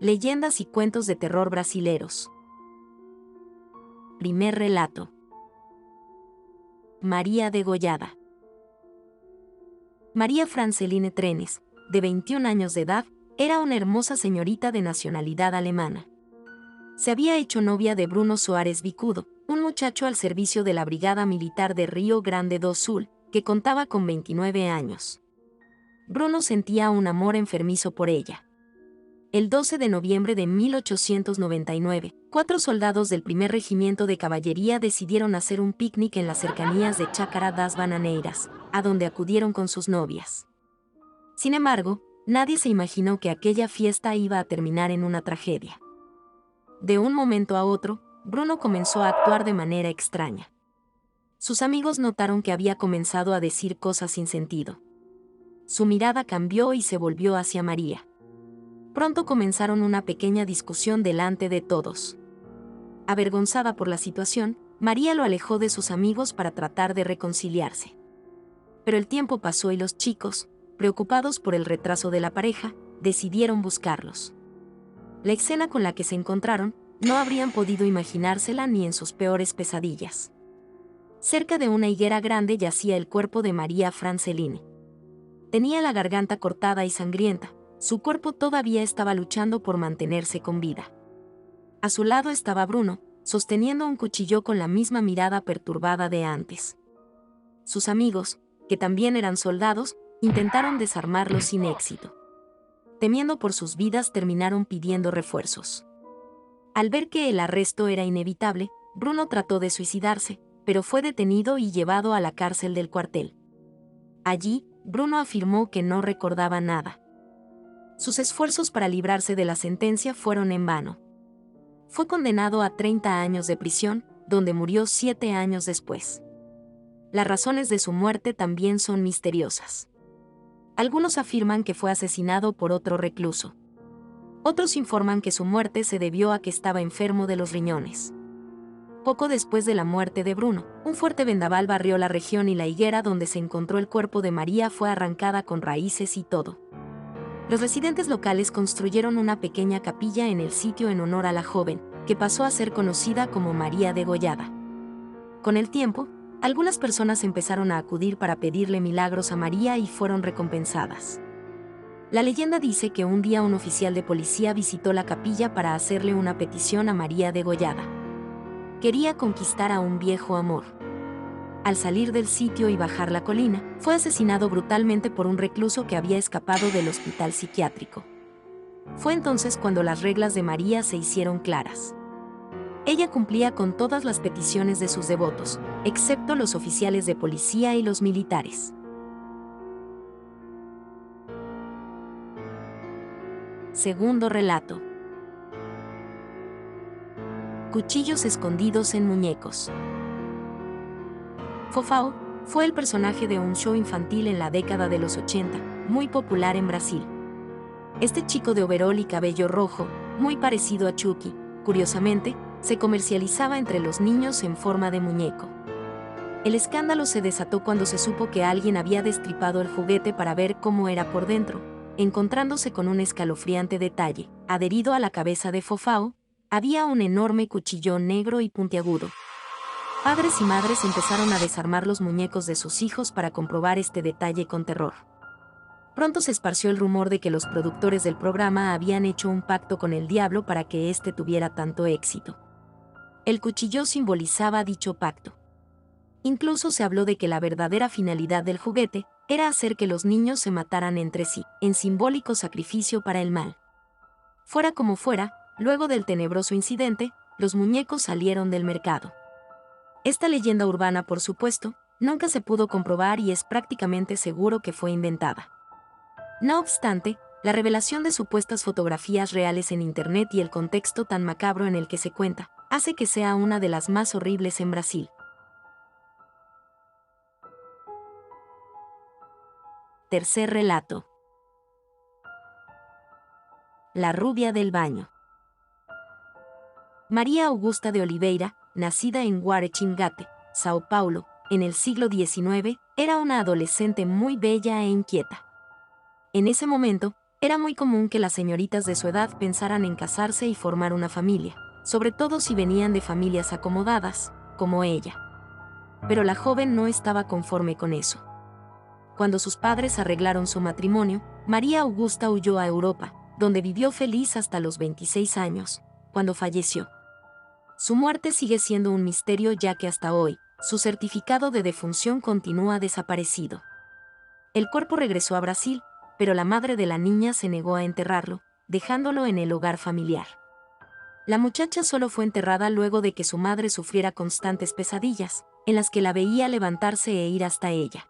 Leyendas y cuentos de terror brasileros. Primer relato. María degollada. María Franceline Trenes, de 21 años de edad, era una hermosa señorita de nacionalidad alemana. Se había hecho novia de Bruno Soares Bicudo, un muchacho al servicio de la Brigada Militar de Río Grande do Sul, que contaba con 29 años. Bruno sentía un amor enfermizo por ella. El 12 de noviembre de 1899, 4 soldados del primer regimiento de caballería decidieron hacer un picnic en las cercanías de Chácara das Bananeiras, a donde acudieron con sus novias. Sin embargo, nadie se imaginó que aquella fiesta iba a terminar en una tragedia. De un momento a otro, Bruno comenzó a actuar de manera extraña. Sus amigos notaron que había comenzado a decir cosas sin sentido. Su mirada cambió y se volvió hacia María. Pronto comenzaron una pequeña discusión delante de todos. Avergonzada por la situación, María lo alejó de sus amigos para tratar de reconciliarse. Pero el tiempo pasó y los chicos, preocupados por el retraso de la pareja, decidieron buscarlos. La escena con la que se encontraron no habrían podido imaginársela ni en sus peores pesadillas. Cerca de una higuera grande yacía el cuerpo de María Franceline. Tenía la garganta cortada y sangrienta. Su cuerpo todavía estaba luchando por mantenerse con vida. A su lado estaba Bruno, sosteniendo un cuchillo con la misma mirada perturbada de antes. Sus amigos, que también eran soldados, intentaron desarmarlo sin éxito. Temiendo por sus vidas, terminaron pidiendo refuerzos. Al ver que el arresto era inevitable, Bruno trató de suicidarse, pero fue detenido y llevado a la cárcel del cuartel. Allí, Bruno afirmó que no recordaba nada. Sus esfuerzos para librarse de la sentencia fueron en vano. Fue condenado a 30 años de prisión, donde murió 7 años después. Las razones de su muerte también son misteriosas. Algunos afirman que fue asesinado por otro recluso. Otros informan que su muerte se debió a que estaba enfermo de los riñones. Poco después de la muerte de Bruno, un fuerte vendaval barrió la región y la higuera donde se encontró el cuerpo de María fue arrancada con raíces y todo. Los residentes locales construyeron una pequeña capilla en el sitio en honor a la joven, que pasó a ser conocida como María degollada. Con el tiempo, algunas personas empezaron a acudir para pedirle milagros a María y fueron recompensadas. La leyenda dice que un día un oficial de policía visitó la capilla para hacerle una petición a María degollada. Quería conquistar a un viejo amor. Al salir del sitio y bajar la colina, fue asesinado brutalmente por un recluso que había escapado del hospital psiquiátrico. Fue entonces cuando las reglas de María se hicieron claras. Ella cumplía con todas las peticiones de sus devotos, excepto los oficiales de policía y los militares. Segundo relato. Cuchillos escondidos en muñecos. Fofão fue el personaje de un show infantil en la década de los 80, muy popular en Brasil. Este chico de overol y cabello rojo, muy parecido a Chucky, curiosamente, se comercializaba entre los niños en forma de muñeco. El escándalo se desató cuando se supo que alguien había destripado el juguete para ver cómo era por dentro, encontrándose con un escalofriante detalle. Adherido a la cabeza de Fofão, había un enorme cuchillo negro y puntiagudo. Padres y madres empezaron a desarmar los muñecos de sus hijos para comprobar este detalle con terror. Pronto se esparció el rumor de que los productores del programa habían hecho un pacto con el diablo para que éste tuviera tanto éxito. El cuchillo simbolizaba dicho pacto. Incluso se habló de que la verdadera finalidad del juguete era hacer que los niños se mataran entre sí, en simbólico sacrificio para el mal. Fuera como fuera, luego del tenebroso incidente, los muñecos salieron del mercado. Esta leyenda urbana, por supuesto, nunca se pudo comprobar y es prácticamente seguro que fue inventada. No obstante, la revelación de supuestas fotografías reales en Internet y el contexto tan macabro en el que se cuenta, hace que sea una de las más horribles en Brasil. Tercer relato. La rubia del baño. María Augusta de Oliveira, nacida en Guaratinguete, Sao Paulo, en el siglo XIX, era una adolescente muy bella e inquieta. En ese momento, Era muy común que las señoritas de su edad pensaran en casarse y formar una familia, sobre todo si venían de familias acomodadas, como ella. Pero la joven no estaba conforme con eso. Cuando sus padres arreglaron su matrimonio, María Augusta huyó a Europa, donde vivió feliz hasta los 26 años, cuando falleció. Su muerte sigue siendo un misterio ya que hasta hoy, su certificado de defunción continúa desaparecido. El cuerpo regresó a Brasil, pero la madre de la niña se negó a enterrarlo, dejándolo en el hogar familiar. La muchacha solo fue enterrada luego de que su madre sufriera constantes pesadillas, en las que la veía levantarse e ir hasta ella.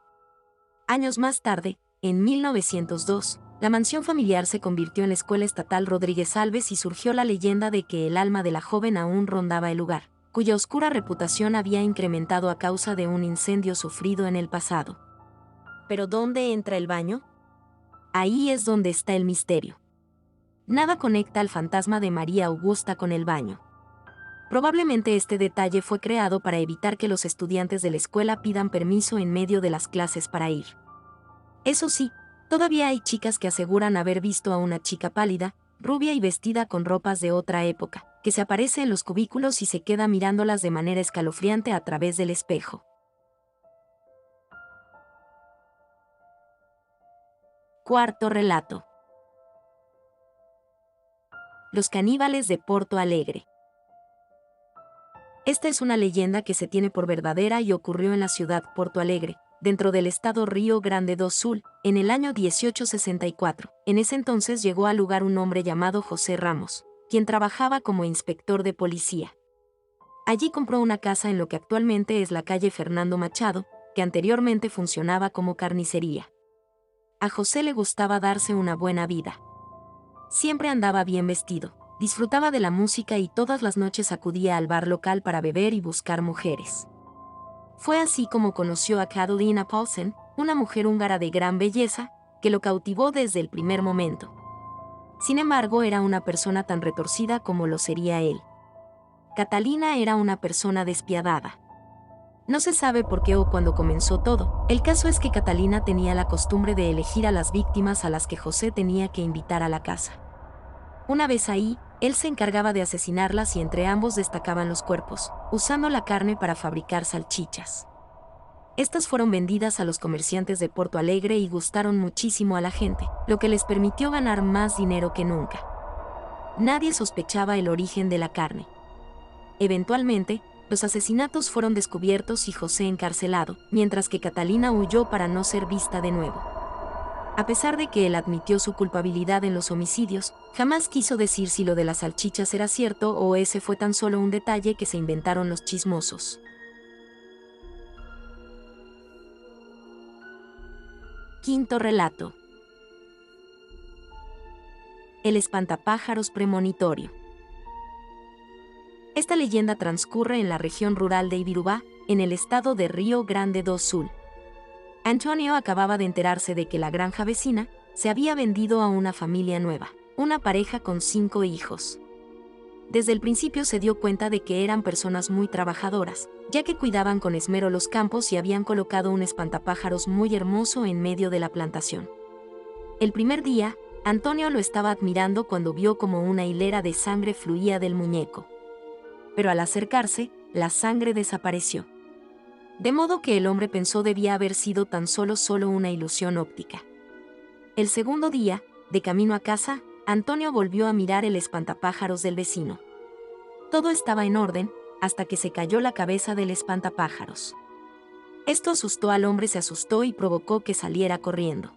Años más tarde, en 1902, la mansión familiar se convirtió en la Escuela Estatal Rodríguez Alves y surgió la leyenda de que el alma de la joven aún rondaba el lugar, cuya oscura reputación había incrementado a causa de un incendio sufrido en el pasado. ¿Pero dónde entra el baño? Ahí es donde está el misterio. Nada conecta al fantasma de María Augusta con el baño. Probablemente este detalle fue creado para evitar que los estudiantes de la escuela pidan permiso en medio de las clases para ir. Eso sí, todavía hay chicas que aseguran haber visto a una chica pálida, rubia y vestida con ropas de otra época, que se aparece en los cubículos y se queda mirándolas de manera escalofriante a través del espejo. Cuarto relato. Los caníbales de Porto Alegre. Esta es una leyenda que se tiene por verdadera y ocurrió en la ciudad Porto Alegre, dentro del estado Río Grande do Sul, en el año 1864. En ese entonces llegó al lugar un hombre llamado José Ramos, quien trabajaba como inspector de policía. Allí compró una casa en lo que actualmente es la calle Fernando Machado, que anteriormente funcionaba como carnicería. A José le gustaba darse una buena vida. Siempre andaba bien vestido, disfrutaba de la música y todas las noches acudía al bar local para beber y buscar mujeres. Fue así como conoció a Catalina Paulsen, una mujer húngara de gran belleza, que lo cautivó desde el primer momento. Sin embargo, era una persona tan retorcida como lo sería él. Catalina era una persona despiadada. No se sabe por qué o cuándo comenzó todo. El caso es que Catalina tenía la costumbre de elegir a las víctimas a las que José tenía que invitar a la casa. Una vez ahí, él se encargaba de asesinarlas y entre ambos destacaban los cuerpos, usando la carne para fabricar salchichas. Estas fueron vendidas a los comerciantes de Porto Alegre y gustaron muchísimo a la gente, lo que les permitió ganar más dinero que nunca. Nadie sospechaba el origen de la carne. Eventualmente, los asesinatos fueron descubiertos y José encarcelado, mientras que Catalina huyó para no ser vista de nuevo. A pesar de que él admitió su culpabilidad en los homicidios, jamás quiso decir si lo de las salchichas era cierto o ese fue tan solo un detalle que se inventaron los chismosos. Quinto relato. El espantapájaros premonitorio. Esta leyenda transcurre en la región rural de Ibirubá, en el estado de Río Grande do Sul. Antonio acababa de enterarse de que la granja vecina se había vendido a una familia nueva, una pareja con 5 hijos. Desde el principio se dio cuenta de que eran personas muy trabajadoras, ya que cuidaban con esmero los campos y habían colocado un espantapájaros muy hermoso en medio de la plantación. El primer día, Antonio lo estaba admirando cuando vio como una hilera de sangre fluía del muñeco. Pero al acercarse, la sangre desapareció. De modo que el hombre pensó debía haber sido tan solo una ilusión óptica. El segundo día, de camino a casa, Antonio volvió a mirar el espantapájaros del vecino. Todo estaba en orden, hasta que se cayó la cabeza del espantapájaros. Esto asustó al hombre, se asustó y provocó que saliera corriendo.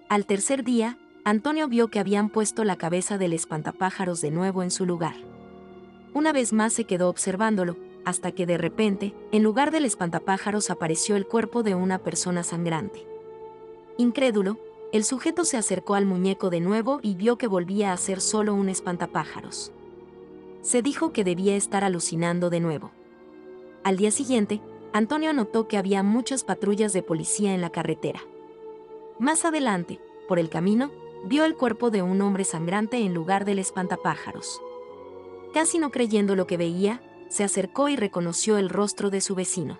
Al tercer día, Antonio vio que habían puesto la cabeza del espantapájaros de nuevo en su lugar. Una vez más se quedó observándolo, hasta que de repente, en lugar del espantapájaros apareció el cuerpo de una persona sangrante. Incrédulo, el sujeto se acercó al muñeco de nuevo y vio que volvía a ser solo un espantapájaros. Se dijo que debía estar alucinando de nuevo. Al día siguiente, Antonio notó que había muchas patrullas de policía en la carretera. Más adelante, por el camino, vio el cuerpo de un hombre sangrante en lugar del espantapájaros. Casi no creyendo lo que veía, se acercó y reconoció el rostro de su vecino.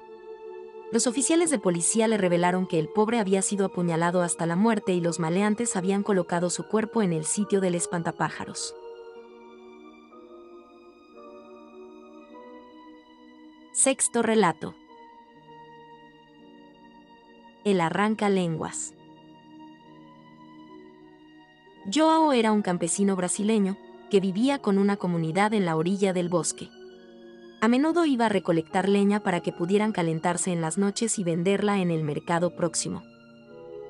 Los oficiales de policía le revelaron que el pobre había sido apuñalado hasta la muerte y los maleantes habían colocado su cuerpo en el sitio del espantapájaros. Sexto relato. El arrancalenguas. Joao era un campesino brasileño que vivía con una comunidad en la orilla del bosque. A menudo iba a recolectar leña para que pudieran calentarse en las noches y venderla en el mercado próximo.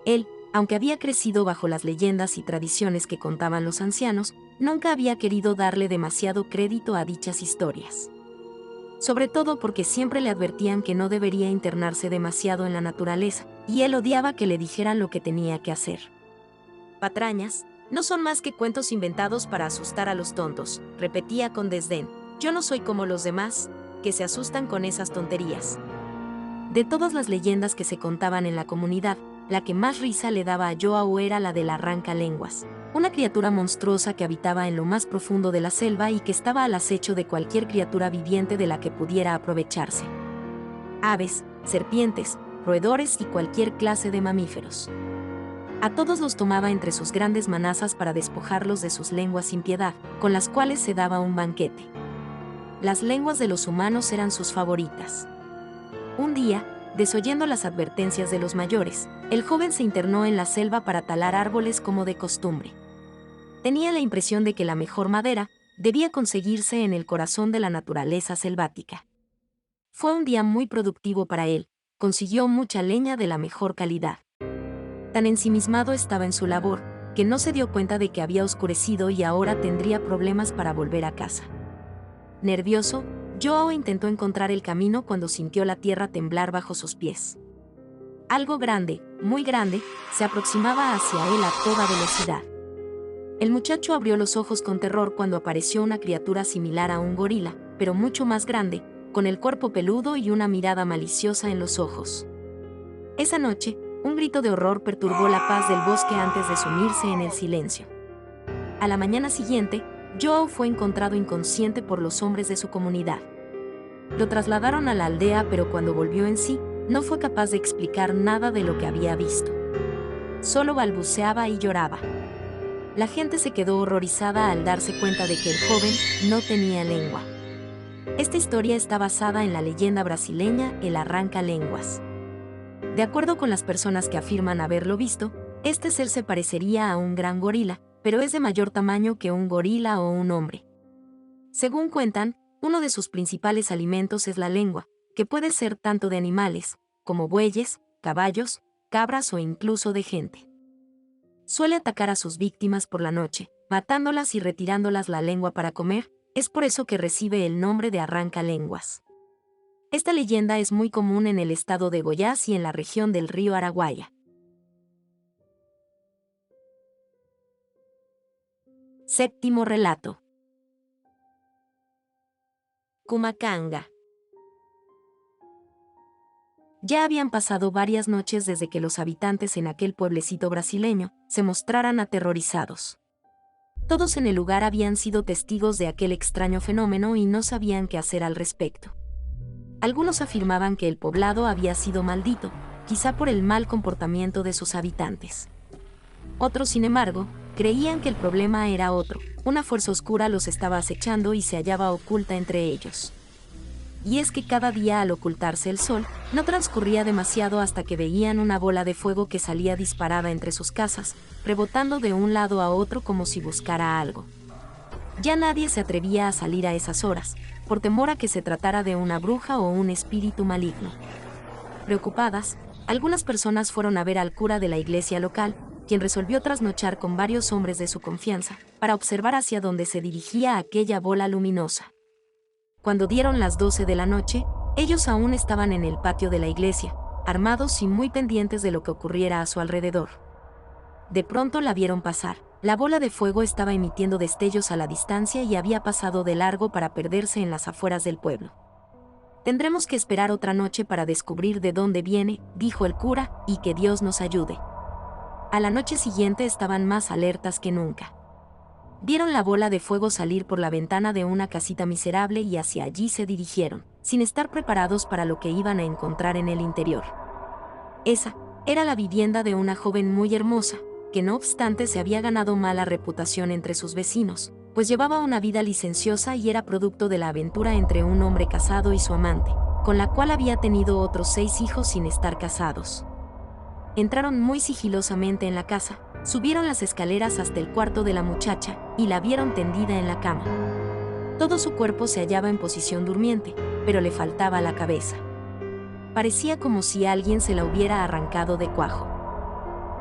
Él, aunque había crecido bajo las leyendas y tradiciones que contaban los ancianos, nunca había querido darle demasiado crédito a dichas historias. Sobre todo porque siempre le advertían que no debería internarse demasiado en la naturaleza, y él odiaba que le dijeran lo que tenía que hacer. Patrañas, no son más que cuentos inventados para asustar a los tontos, repetía con desdén. Yo no soy como los demás, que se asustan con esas tonterías. De todas las leyendas que se contaban en la comunidad, la que más risa le daba a Joao era la del arrancalenguas, una criatura monstruosa que habitaba en lo más profundo de la selva y que estaba al acecho de cualquier criatura viviente de la que pudiera aprovecharse. Aves, serpientes, roedores y cualquier clase de mamíferos. A todos los tomaba entre sus grandes manazas para despojarlos de sus lenguas sin piedad, con las cuales se daba un banquete. Las lenguas de los humanos eran sus favoritas. Un día, desoyendo las advertencias de los mayores, el joven se internó en la selva para talar árboles como de costumbre. Tenía la impresión de que la mejor madera debía conseguirse en el corazón de la naturaleza selvática. Fue un día muy productivo para él, consiguió mucha leña de la mejor calidad. Tan ensimismado estaba en su labor, que no se dio cuenta de que había oscurecido y ahora tendría problemas para volver a casa. Nervioso, Joao intentó encontrar el camino cuando sintió la tierra temblar bajo sus pies. Algo grande, muy grande, se aproximaba hacia él a toda velocidad. El muchacho abrió los ojos con terror cuando apareció una criatura similar a un gorila, pero mucho más grande, con el cuerpo peludo y una mirada maliciosa en los ojos. Esa noche, un grito de horror perturbó la paz del bosque antes de sumirse en el silencio. A la mañana siguiente, Joao fue encontrado inconsciente por los hombres de su comunidad. Lo trasladaron a la aldea, pero cuando volvió en sí, no fue capaz de explicar nada de lo que había visto. Solo balbuceaba y lloraba. La gente se quedó horrorizada al darse cuenta de que el joven no tenía lengua. Esta historia está basada en la leyenda brasileña El arrancalenguas. De acuerdo con las personas que afirman haberlo visto, este ser se parecería a un gran gorila, pero es de mayor tamaño que un gorila o un hombre. Según cuentan, uno de sus principales alimentos es la lengua, que puede ser tanto de animales, como bueyes, caballos, cabras o incluso de gente. Suele atacar a sus víctimas por la noche, matándolas y retirándolas la lengua para comer, es por eso que recibe el nombre de arrancalenguas. Esta leyenda es muy común en el estado de Goiás y en la región del río Araguaia. Séptimo relato. Cumacanga. Ya habían pasado varias noches desde que los habitantes en aquel pueblecito brasileño se mostraran aterrorizados. Todos en el lugar habían sido testigos de aquel extraño fenómeno y no sabían qué hacer al respecto. Algunos afirmaban que el poblado había sido maldito, quizá por el mal comportamiento de sus habitantes. Otros, sin embargo, creían que el problema era otro, una fuerza oscura los estaba acechando y se hallaba oculta entre ellos. Y es que cada día al ocultarse el sol, no transcurría demasiado hasta que veían una bola de fuego que salía disparada entre sus casas, rebotando de un lado a otro como si buscara algo. Ya nadie se atrevía a salir a esas horas, por temor a que se tratara de una bruja o un espíritu maligno. Preocupadas, algunas personas fueron a ver al cura de la iglesia local, quien resolvió trasnochar con varios hombres de su confianza, para observar hacia dónde se dirigía aquella bola luminosa. Cuando dieron las 12 de la noche, ellos aún estaban en el patio de la iglesia, armados y muy pendientes de lo que ocurriera a su alrededor. De pronto la vieron pasar. La bola de fuego estaba emitiendo destellos a la distancia y había pasado de largo para perderse en las afueras del pueblo. Tendremos que esperar otra noche para descubrir de dónde viene, dijo el cura, y que Dios nos ayude. A la noche siguiente estaban más alertas que nunca. Vieron la bola de fuego salir por la ventana de una casita miserable y hacia allí se dirigieron, sin estar preparados para lo que iban a encontrar en el interior. Esa era la vivienda de una joven muy hermosa, que no obstante se había ganado mala reputación entre sus vecinos, pues llevaba una vida licenciosa y era producto de la aventura entre un hombre casado y su amante, con la cual había tenido otros 6 hijos sin estar casados. Entraron muy sigilosamente en la casa, subieron las escaleras hasta el cuarto de la muchacha y la vieron tendida en la cama. Todo su cuerpo se hallaba en posición durmiente, pero le faltaba la cabeza. Parecía como si alguien se la hubiera arrancado de cuajo.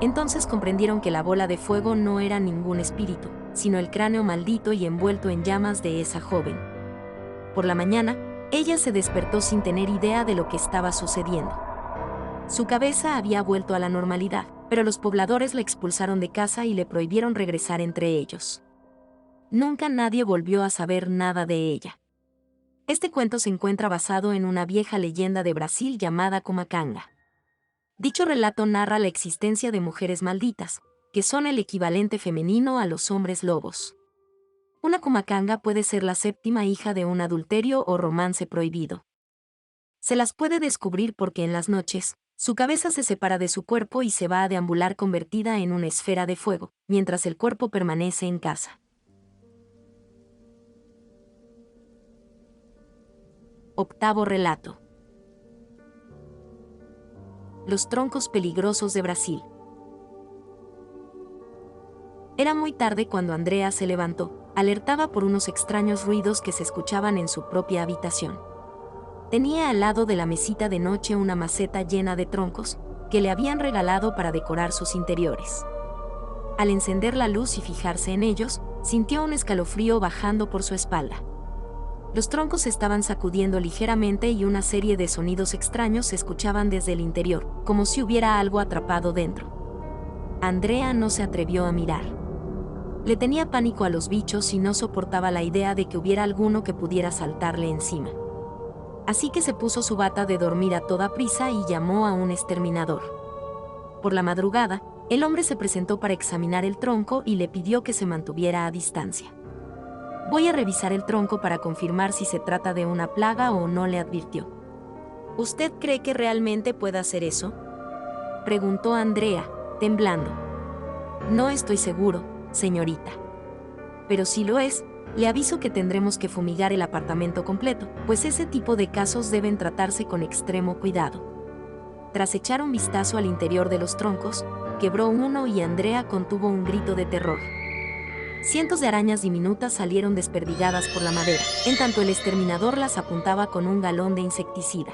Entonces comprendieron que la bola de fuego no era ningún espíritu, sino el cráneo maldito y envuelto en llamas de esa joven. Por la mañana, ella se despertó sin tener idea de lo que estaba sucediendo. Su cabeza había vuelto a la normalidad, pero los pobladores la expulsaron de casa y le prohibieron regresar entre ellos. Nunca nadie volvió a saber nada de ella. Este cuento se encuentra basado en una vieja leyenda de Brasil llamada Comacanga. Dicho relato narra la existencia de mujeres malditas, que son el equivalente femenino a los hombres lobos. Una Comacanga puede ser la 7ª hija de un adulterio o romance prohibido. Se las puede descubrir porque en las noches, su cabeza se separa de su cuerpo y se va a deambular convertida en una esfera de fuego, mientras el cuerpo permanece en casa. Octavo relato. Los troncos peligrosos de Brasil. Era muy tarde cuando Andrea se levantó, alertada por unos extraños ruidos que se escuchaban en su propia habitación. Tenía al lado de la mesita de noche una maceta llena de troncos, que le habían regalado para decorar sus interiores. Al encender la luz y fijarse en ellos, sintió un escalofrío bajando por su espalda. Los troncos se estaban sacudiendo ligeramente y una serie de sonidos extraños se escuchaban desde el interior, como si hubiera algo atrapado dentro. Andrea no se atrevió a mirar. Le tenía pánico a los bichos y no soportaba la idea de que hubiera alguno que pudiera saltarle encima. Así que se puso su bata de dormir a toda prisa y llamó a un exterminador. Por la madrugada, el hombre se presentó para examinar el tronco y le pidió que se mantuviera a distancia. «Voy a revisar el tronco para confirmar si se trata de una plaga o no», le advirtió. «¿Usted cree que realmente pueda hacer eso?», preguntó Andrea, temblando. «No estoy seguro, señorita. Pero si lo es, le aviso que tendremos que fumigar el apartamento completo, pues ese tipo de casos deben tratarse con extremo cuidado». Tras echar un vistazo al interior de los troncos, quebró uno y Andrea contuvo un grito de terror. Cientos de arañas diminutas salieron desperdigadas por la madera, en tanto el exterminador las apuntaba con un galón de insecticida.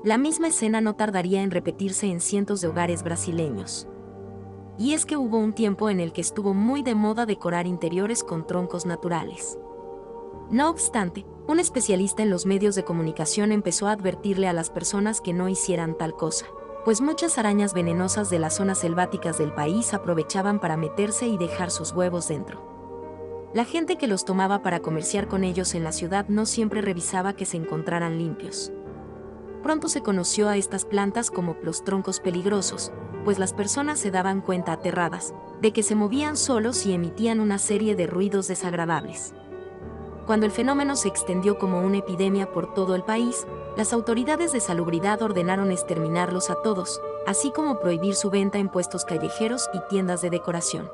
La misma escena no tardaría en repetirse en cientos de hogares brasileños. Y es que hubo un tiempo en el que estuvo muy de moda decorar interiores con troncos naturales. No obstante, un especialista en los medios de comunicación empezó a advertirle a las personas que no hicieran tal cosa, pues muchas arañas venenosas de las zonas selváticas del país aprovechaban para meterse y dejar sus huevos dentro. La gente que los tomaba para comerciar con ellos en la ciudad no siempre revisaba que se encontraran limpios. Pronto se conoció a estas plantas como los troncos peligrosos, pues las personas se daban cuenta aterradas de que se movían solos y emitían una serie de ruidos desagradables. Cuando el fenómeno se extendió como una epidemia por todo el país, las autoridades de salubridad ordenaron exterminarlos a todos, así como prohibir su venta en puestos callejeros y tiendas de decoración.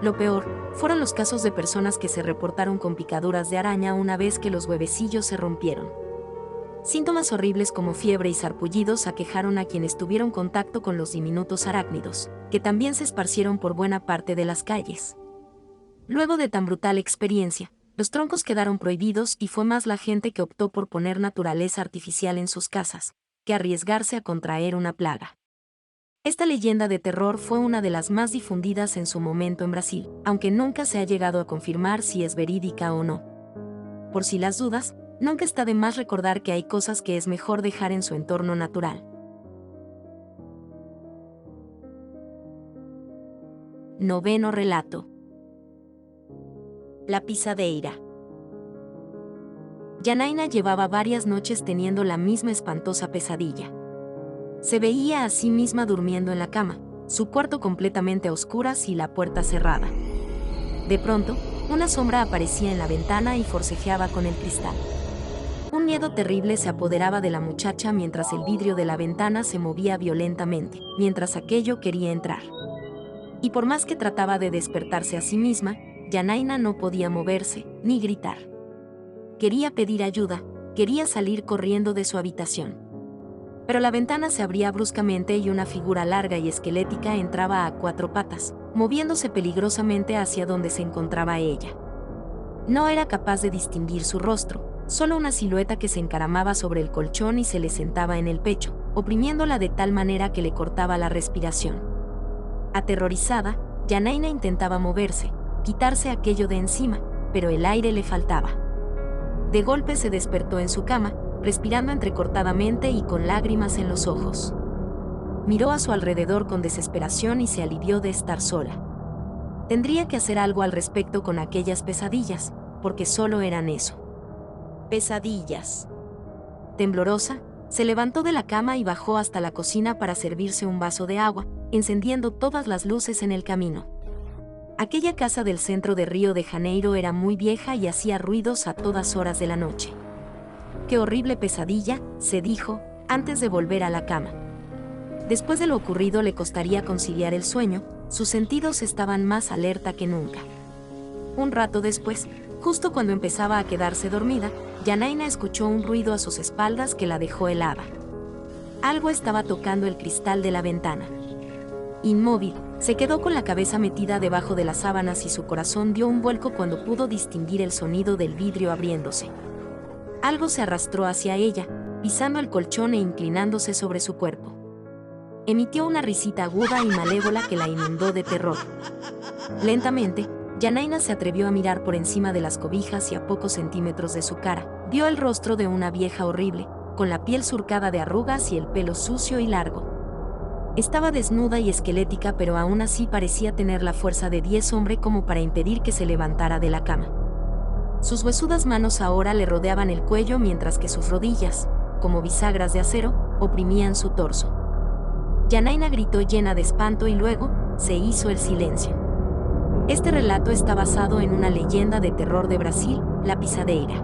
Lo peor fueron los casos de personas que se reportaron con picaduras de araña una vez que los huevecillos se rompieron. Síntomas horribles como fiebre y sarpullidos aquejaron a quienes tuvieron contacto con los diminutos arácnidos, que también se esparcieron por buena parte de las calles. Luego de tan brutal experiencia, los troncos quedaron prohibidos y fue más la gente que optó por poner naturaleza artificial en sus casas, que arriesgarse a contraer una plaga. Esta leyenda de terror fue una de las más difundidas en su momento en Brasil, aunque nunca se ha llegado a confirmar si es verídica o no. Por si las dudas, nunca está de más recordar que hay cosas que es mejor dejar en su entorno natural. Noveno relato. La pisadeira. Janaína llevaba varias noches teniendo la misma espantosa pesadilla. Se veía a sí misma durmiendo en la cama, su cuarto completamente a oscuras y la puerta cerrada. De pronto, una sombra aparecía en la ventana y forcejeaba con el cristal. Un miedo terrible se apoderaba de la muchacha mientras el vidrio de la ventana se movía violentamente, mientras aquello quería entrar. Y por más que trataba de despertarse a sí misma, Yanaina no podía moverse, ni gritar. Quería pedir ayuda, quería salir corriendo de su habitación. Pero la ventana se abría bruscamente y una figura larga y esquelética entraba a 4 patas, moviéndose peligrosamente hacia donde se encontraba ella. No era capaz de distinguir su rostro, solo una silueta que se encaramaba sobre el colchón y se le sentaba en el pecho, oprimiéndola de tal manera que le cortaba la respiración. Aterrorizada, Yanaina intentaba moverse, quitarse aquello de encima, pero el aire le faltaba. De golpe se despertó en su cama, respirando entrecortadamente y con lágrimas en los ojos. Miró a su alrededor con desesperación y se alivió de estar sola. Tendría que hacer algo al respecto con aquellas pesadillas, porque solo eran eso. Pesadillas. Temblorosa, se levantó de la cama y bajó hasta la cocina para servirse un vaso de agua, encendiendo todas las luces en el camino. Aquella casa del centro de Río de Janeiro era muy vieja y hacía ruidos a todas horas de la noche. «Qué horrible pesadilla», se dijo, antes de volver a la cama. Después de lo ocurrido le costaría conciliar el sueño, sus sentidos estaban más alerta que nunca. Un rato después, justo cuando empezaba a quedarse dormida, Yanaina escuchó un ruido a sus espaldas que la dejó helada. Algo estaba tocando el cristal de la ventana. Inmóvil, se quedó con la cabeza metida debajo de las sábanas y su corazón dio un vuelco cuando pudo distinguir el sonido del vidrio abriéndose. Algo se arrastró hacia ella, pisando el colchón e inclinándose sobre su cuerpo. Emitió una risita aguda y malévola que la inundó de terror. Lentamente, Yanaina se atrevió a mirar por encima de las cobijas y a pocos centímetros de su cara, vio el rostro de una vieja horrible, con la piel surcada de arrugas y el pelo sucio y largo. Estaba desnuda y esquelética, pero aún así parecía tener la fuerza de 10 hombres como para impedir que se levantara de la cama. Sus huesudas manos ahora le rodeaban el cuello mientras que sus rodillas, como bisagras de acero, oprimían su torso. Yanaina gritó llena de espanto y luego se hizo el silencio. Este relato está basado en una leyenda de terror de Brasil, la pisadeira.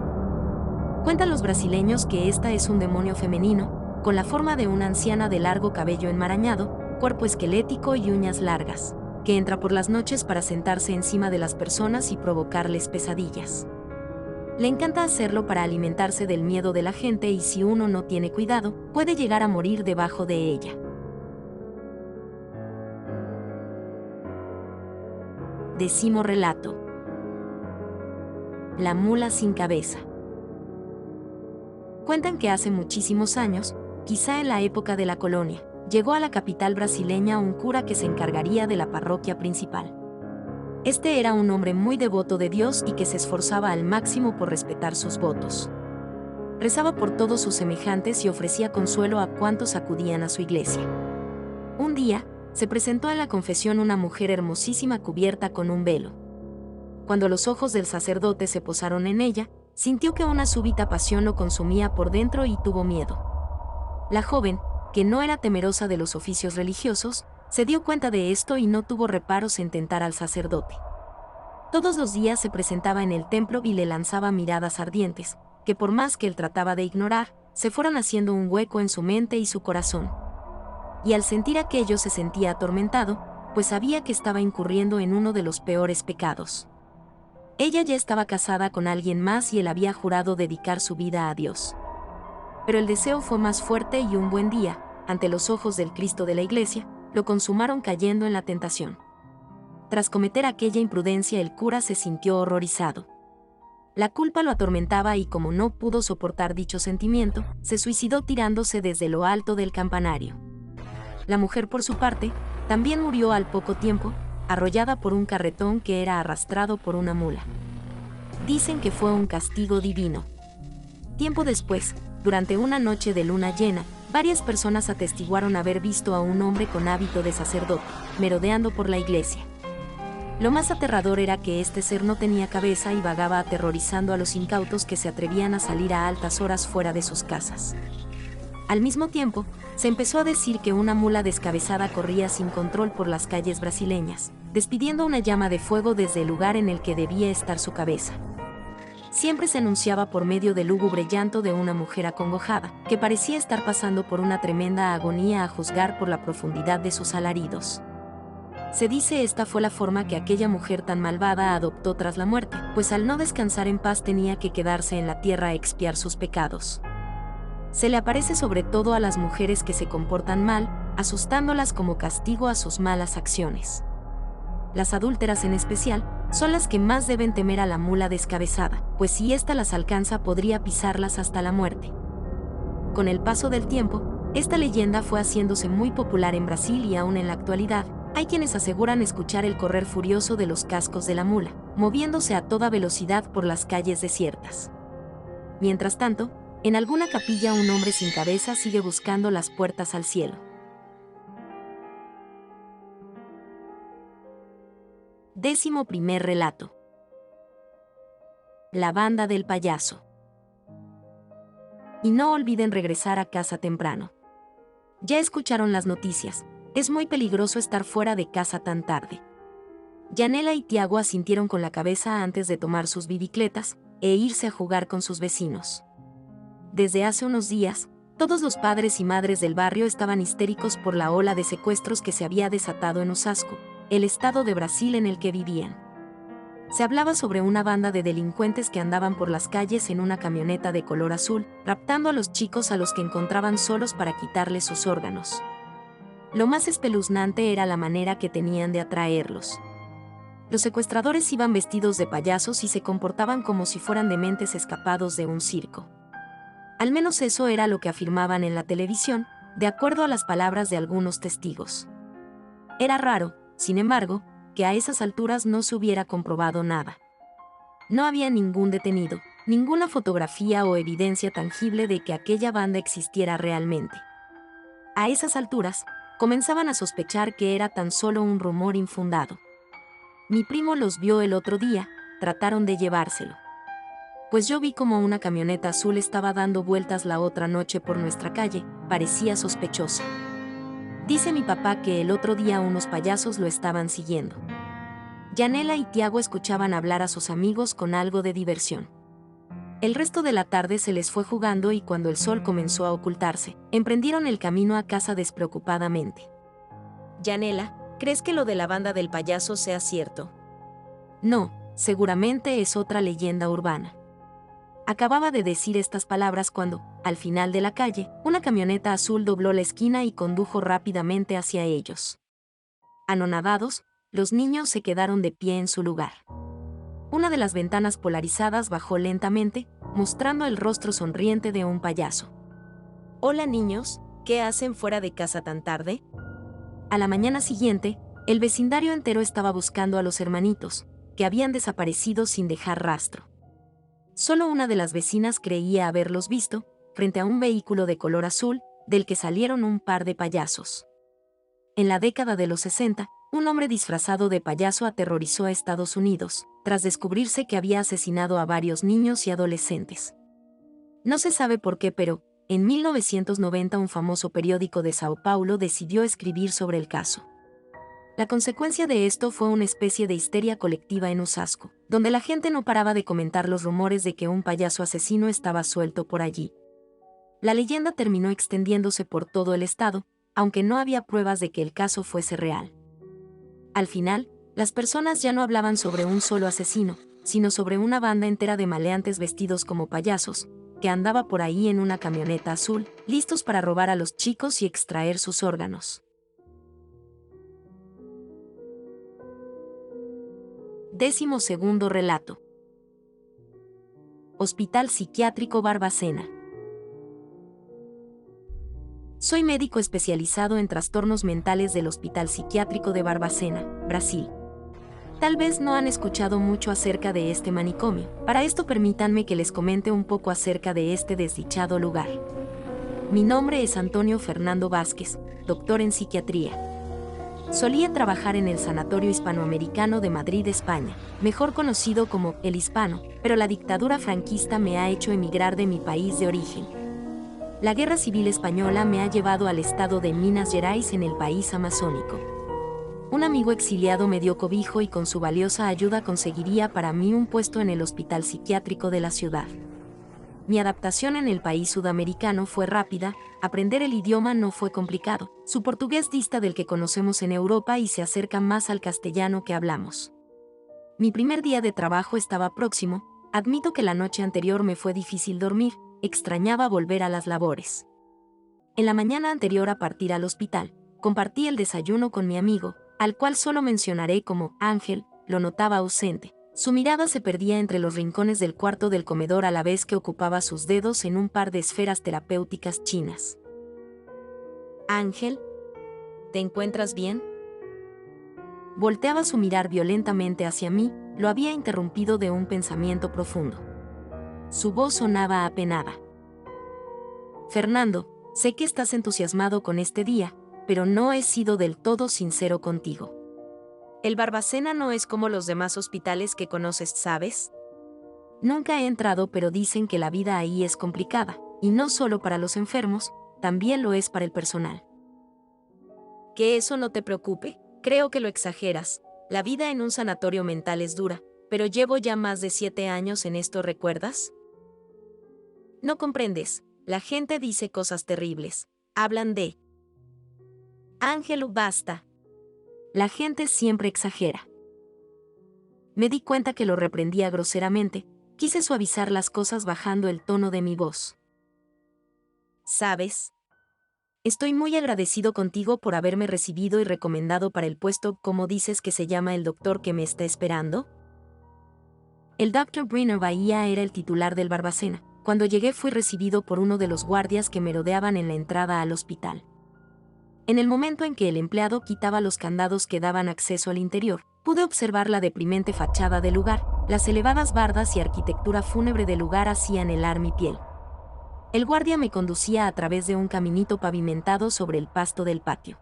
Cuentan los brasileños que esta es un demonio femenino, con la forma de una anciana de largo cabello enmarañado, cuerpo esquelético y uñas largas, que entra por las noches para sentarse encima de las personas y provocarles pesadillas. Le encanta hacerlo para alimentarse del miedo de la gente y si uno no tiene cuidado, puede llegar a morir debajo de ella. Décimo relato. La mula sin cabeza. Cuentan que hace muchísimos años, quizá en la época de la colonia, llegó a la capital brasileña un cura que se encargaría de la parroquia principal. Este era un hombre muy devoto de Dios y que se esforzaba al máximo por respetar sus votos. Rezaba por todos sus semejantes y ofrecía consuelo a cuantos acudían a su iglesia. Un día, se presentó en la confesión una mujer hermosísima cubierta con un velo. Cuando los ojos del sacerdote se posaron en ella, sintió que una súbita pasión lo consumía por dentro y tuvo miedo. La joven, que no era temerosa de los oficios religiosos, se dio cuenta de esto y no tuvo reparos en tentar al sacerdote. Todos los días se presentaba en el templo y le lanzaba miradas ardientes, que por más que él trataba de ignorar, se fueron haciendo un hueco en su mente y su corazón. Y al sentir aquello se sentía atormentado, pues sabía que estaba incurriendo en uno de los peores pecados. Ella ya estaba casada con alguien más y él había jurado dedicar su vida a Dios. Pero el deseo fue más fuerte y un buen día, ante los ojos del Cristo de la iglesia, lo consumaron cayendo en la tentación. Tras cometer aquella imprudencia el cura se sintió horrorizado. La culpa lo atormentaba y como no pudo soportar dicho sentimiento, se suicidó tirándose desde lo alto del campanario. La mujer por su parte, también murió al poco tiempo, arrollada por un carretón que era arrastrado por una mula. Dicen que fue un castigo divino. Tiempo después, durante una noche de luna llena, varias personas atestiguaron haber visto a un hombre con hábito de sacerdote, merodeando por la iglesia. Lo más aterrador era que este ser no tenía cabeza y vagaba aterrorizando a los incautos que se atrevían a salir a altas horas fuera de sus casas. Al mismo tiempo, se empezó a decir que una mula descabezada corría sin control por las calles brasileñas, despidiendo una llama de fuego desde el lugar en el que debía estar su cabeza. Siempre se anunciaba por medio del lúgubre llanto de una mujer acongojada, que parecía estar pasando por una tremenda agonía a juzgar por la profundidad de sus alaridos. Se dice esta fue la forma que aquella mujer tan malvada adoptó tras la muerte, pues al no descansar en paz tenía que quedarse en la tierra a expiar sus pecados. Se le aparece sobre todo a las mujeres que se comportan mal, asustándolas como castigo a sus malas acciones. Las adúlteras en especial, son las que más deben temer a la mula descabezada, pues si ésta las alcanza podría pisarlas hasta la muerte. Con el paso del tiempo, esta leyenda fue haciéndose muy popular en Brasil y aún en la actualidad, hay quienes aseguran escuchar el correr furioso de los cascos de la mula, moviéndose a toda velocidad por las calles desiertas. Mientras tanto, en alguna capilla un hombre sin cabeza sigue buscando las puertas al cielo. Décimo primer relato. La banda del payaso. Y no olviden regresar a casa temprano. Ya escucharon las noticias, es muy peligroso estar fuera de casa tan tarde. Yanela y Tiago asintieron con la cabeza antes de tomar sus bicicletas e irse a jugar con sus vecinos. Desde hace unos días, todos los padres y madres del barrio estaban histéricos por la ola de secuestros que se había desatado en Osasco, el estado de Brasil en el que vivían. Se hablaba sobre una banda de delincuentes que andaban por las calles en una camioneta de color azul, raptando a los chicos a los que encontraban solos para quitarles sus órganos. Lo más espeluznante era la manera que tenían de atraerlos. Los secuestradores iban vestidos de payasos y se comportaban como si fueran dementes escapados de un circo. Al menos eso era lo que afirmaban en la televisión, de acuerdo a las palabras de algunos testigos. Era raro, sin embargo, que a esas alturas no se hubiera comprobado nada. No había ningún detenido, ninguna fotografía o evidencia tangible de que aquella banda existiera realmente. A esas alturas, comenzaban a sospechar que era tan solo un rumor infundado. Mi primo los vio el otro día, trataron de llevárselo. Pues yo vi como una camioneta azul estaba dando vueltas la otra noche por nuestra calle, parecía sospechosa. Dice mi papá que el otro día unos payasos lo estaban siguiendo. Yanela y Tiago escuchaban hablar a sus amigos con algo de diversión. El resto de la tarde se les fue jugando y cuando el sol comenzó a ocultarse, emprendieron el camino a casa despreocupadamente. Yanela, ¿crees que lo de la banda del payaso sea cierto? No, seguramente es otra leyenda urbana. Acababa de decir estas palabras cuando, al final de la calle, una camioneta azul dobló la esquina y condujo rápidamente hacia ellos. Anonadados, los niños se quedaron de pie en su lugar. Una de las ventanas polarizadas bajó lentamente, mostrando el rostro sonriente de un payaso. Hola niños, ¿qué hacen fuera de casa tan tarde? A la mañana siguiente, el vecindario entero estaba buscando a los hermanitos, que habían desaparecido sin dejar rastro. Solo una de las vecinas creía haberlos visto, frente a un vehículo de color azul, del que salieron un par de payasos. En la década de los 60, un hombre disfrazado de payaso aterrorizó a Estados Unidos, tras descubrirse que había asesinado a varios niños y adolescentes. No se sabe por qué, pero, en 1990 un famoso periódico de Sao Paulo decidió escribir sobre el caso. La consecuencia de esto fue una especie de histeria colectiva en Osasco, donde la gente no paraba de comentar los rumores de que un payaso asesino estaba suelto por allí. La leyenda terminó extendiéndose por todo el estado, aunque no había pruebas de que el caso fuese real. Al final, las personas ya no hablaban sobre un solo asesino, sino sobre una banda entera de maleantes vestidos como payasos, que andaba por ahí en una camioneta azul, listos para robar a los chicos y extraer sus órganos. Décimo segundo relato. Hospital Psiquiátrico Barbacena. Soy médico especializado en trastornos mentales del Hospital Psiquiátrico de Barbacena, Brasil. Tal vez no han escuchado mucho acerca de este manicomio. Para esto permítanme que les comente un poco acerca de este desdichado lugar. Mi nombre es Antonio Fernando Vázquez, doctor en psiquiatría. Solía trabajar en el Sanatorio Hispanoamericano de Madrid, España, mejor conocido como El Hispano, pero la dictadura franquista me ha hecho emigrar de mi país de origen. La Guerra Civil Española me ha llevado al estado de Minas Gerais en el país amazónico. Un amigo exiliado me dio cobijo y con su valiosa ayuda conseguiría para mí un puesto en el hospital psiquiátrico de la ciudad. Mi adaptación en el país sudamericano fue rápida, aprender el idioma no fue complicado. Su portugués dista del que conocemos en Europa y se acerca más al castellano que hablamos. Mi primer día de trabajo estaba próximo, admito que la noche anterior me fue difícil dormir, extrañaba volver a las labores. En la mañana anterior a partir al hospital, compartí el desayuno con mi amigo, al cual solo mencionaré como Ángel, lo notaba ausente. Su mirada se perdía entre los rincones del cuarto del comedor a la vez que ocupaba sus dedos en un par de esferas terapéuticas chinas. Ángel, ¿te encuentras bien? Volteaba su mirar violentamente hacia mí, lo había interrumpido de un pensamiento profundo. Su voz sonaba apenada. Fernando, sé que estás entusiasmado con este día, pero no he sido del todo sincero contigo. El Barbacena no es como los demás hospitales que conoces, ¿sabes? Nunca he entrado, pero dicen que la vida ahí es complicada, y no solo para los enfermos, también lo es para el personal. Que eso no te preocupe, creo que lo exageras. La vida en un sanatorio mental es dura, pero llevo ya más de 7 años en esto, ¿recuerdas? No comprendes, la gente dice cosas terribles, hablan de... Ángel, basta. La gente siempre exagera. Me di cuenta que lo reprendía groseramente, quise suavizar las cosas bajando el tono de mi voz. ¿Sabes? Estoy muy agradecido contigo por haberme recibido y recomendado para el puesto. ¿Cómo dices que se llama el doctor que me está esperando? El Dr. Briner Bahía era el titular del Barbacena. Cuando llegué fui recibido por uno de los guardias que merodeaban en la entrada al hospital. En el momento en que el empleado quitaba los candados que daban acceso al interior, pude observar la deprimente fachada del lugar. Las elevadas bardas y arquitectura fúnebre del lugar hacían helar mi piel. El guardia me conducía a través de un caminito pavimentado sobre el pasto del patio.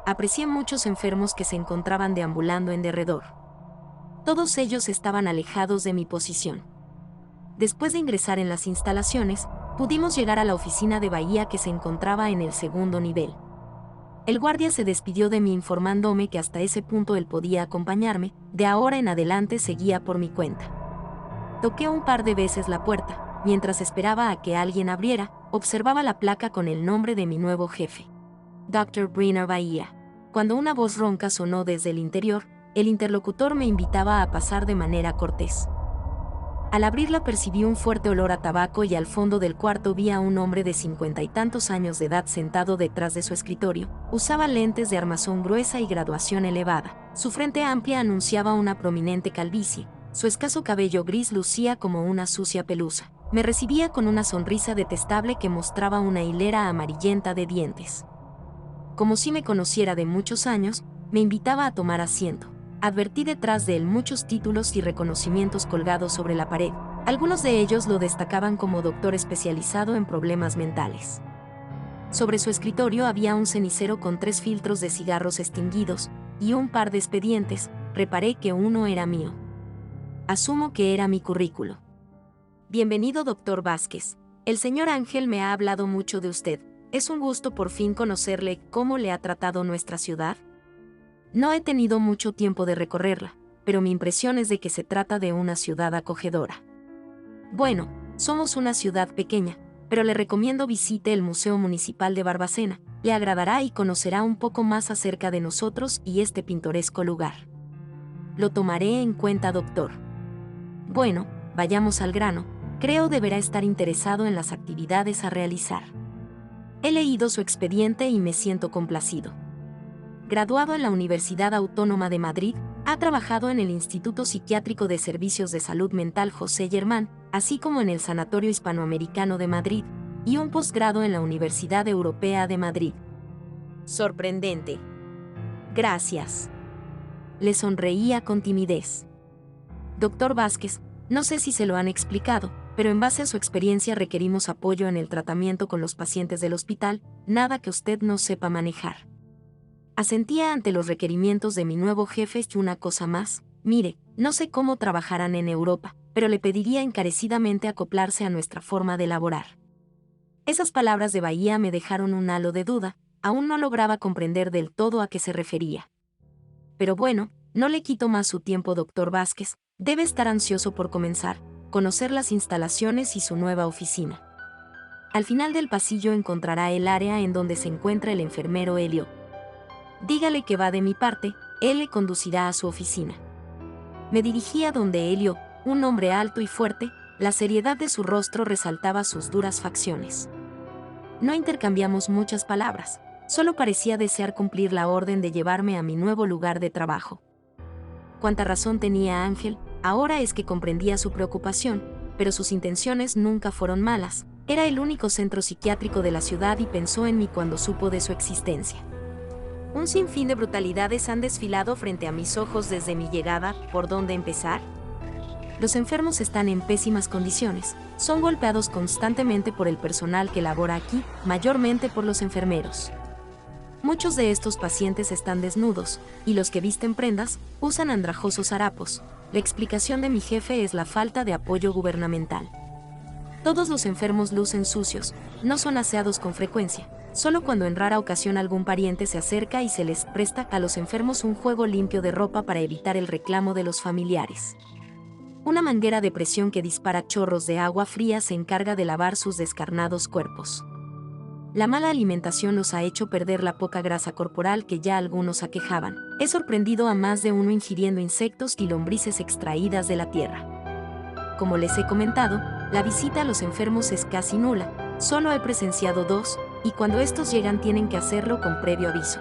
Aprecié muchos enfermos que se encontraban deambulando en derredor. Todos ellos estaban alejados de mi posición. Después de ingresar en las instalaciones, pudimos llegar a la oficina de Bahía que se encontraba en el segundo nivel. El guardia se despidió de mí informándome que hasta ese punto él podía acompañarme, de ahora en adelante seguía por mi cuenta. Toqué un par de veces la puerta, mientras esperaba a que alguien abriera, observaba la placa con el nombre de mi nuevo jefe. Dr. Briner Bahía. Cuando una voz ronca sonó desde el interior, el interlocutor me invitaba a pasar de manera cortés. Al abrirla percibí un fuerte olor a tabaco y al fondo del cuarto vi a un hombre de 50 y tantos años de edad sentado detrás de su escritorio. Usaba lentes de armazón gruesa y graduación elevada. Su frente amplia anunciaba una prominente calvicie. Su escaso cabello gris lucía como una sucia pelusa. Me recibía con una sonrisa detestable que mostraba una hilera amarillenta de dientes. Como si me conociera de muchos años, me invitaba a tomar asiento. Advertí detrás de él muchos títulos y reconocimientos colgados sobre la pared. Algunos de ellos lo destacaban como doctor especializado en problemas mentales. Sobre su escritorio había un cenicero con 3 filtros de cigarros extinguidos y un par de expedientes. Reparé que uno era mío. Asumo que era mi currículo. Bienvenido, doctor Vázquez. El señor Ángel me ha hablado mucho de usted. Es un gusto por fin conocerle. ¿Cómo le ha tratado nuestra ciudad? No he tenido mucho tiempo de recorrerla, pero mi impresión es de que se trata de una ciudad acogedora. Bueno, somos una ciudad pequeña, pero le recomiendo visite el Museo Municipal de Barbacena. Le agradará y conocerá un poco más acerca de nosotros y este pintoresco lugar. Lo tomaré en cuenta, doctor. Bueno, vayamos al grano. Creo deberá estar interesado en las actividades a realizar. He leído su expediente y me siento complacido. Graduado en la Universidad Autónoma de Madrid, ha trabajado en el Instituto Psiquiátrico de Servicios de Salud Mental José Germán, así como en el Sanatorio Hispanoamericano de Madrid, y un posgrado en la Universidad Europea de Madrid. Sorprendente. Gracias. Le sonreía con timidez. Doctor Vázquez, no sé si se lo han explicado, pero en base a su experiencia requerimos apoyo en el tratamiento con los pacientes del hospital, nada que usted no sepa manejar. Asentía ante los requerimientos de mi nuevo jefe y una cosa más. Mire, no sé cómo trabajarán en Europa, pero le pediría encarecidamente acoplarse a nuestra forma de laborar. Esas palabras de Bahía me dejaron un halo de duda, aún no lograba comprender del todo a qué se refería. Pero bueno, no le quito más su tiempo, doctor Vázquez, debe estar ansioso por comenzar, conocer las instalaciones y su nueva oficina. Al final del pasillo encontrará el área en donde se encuentra el enfermero Helio. Dígale que va de mi parte, él le conducirá a su oficina. Me dirigí a donde Helio, un hombre alto y fuerte, la seriedad de su rostro resaltaba sus duras facciones. No intercambiamos muchas palabras, solo parecía desear cumplir la orden de llevarme a mi nuevo lugar de trabajo. Cuánta razón tenía Ángel, ahora es que comprendía su preocupación, pero sus intenciones nunca fueron malas. Era el único centro psiquiátrico de la ciudad y pensó en mí cuando supo de su existencia. Un sinfín de brutalidades han desfilado frente a mis ojos desde mi llegada. ¿Por dónde empezar? Los enfermos están en pésimas condiciones, son golpeados constantemente por el personal que labora aquí, mayormente por los enfermeros. Muchos de estos pacientes están desnudos, y los que visten prendas, usan andrajosos harapos. La explicación de mi jefe es la falta de apoyo gubernamental. Todos los enfermos lucen sucios, no son aseados con frecuencia, solo cuando en rara ocasión algún pariente se acerca y se les presta a los enfermos un juego limpio de ropa para evitar el reclamo de los familiares. Una manguera de presión que dispara chorros de agua fría se encarga de lavar sus descarnados cuerpos. La mala alimentación los ha hecho perder la poca grasa corporal que ya algunos aquejaban. He sorprendido a más de uno ingiriendo insectos y lombrices extraídas de la tierra. Como les he comentado, la visita a los enfermos es casi nula, solo he presenciado 2, y cuando estos llegan tienen que hacerlo con previo aviso.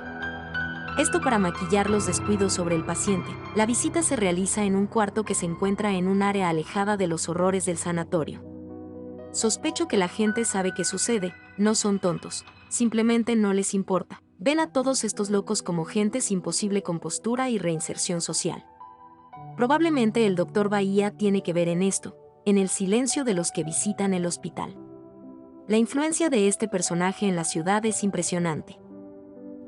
Esto para maquillar los descuidos sobre el paciente. La visita se realiza en un cuarto que se encuentra en un área alejada de los horrores del sanatorio. Sospecho que la gente sabe qué sucede, no son tontos, simplemente no les importa. Ven a todos estos locos como gente sin posible compostura y reinserción social. Probablemente el doctor Bahía tiene que ver en esto, en el silencio de los que visitan el hospital. La influencia de este personaje en la ciudad es impresionante.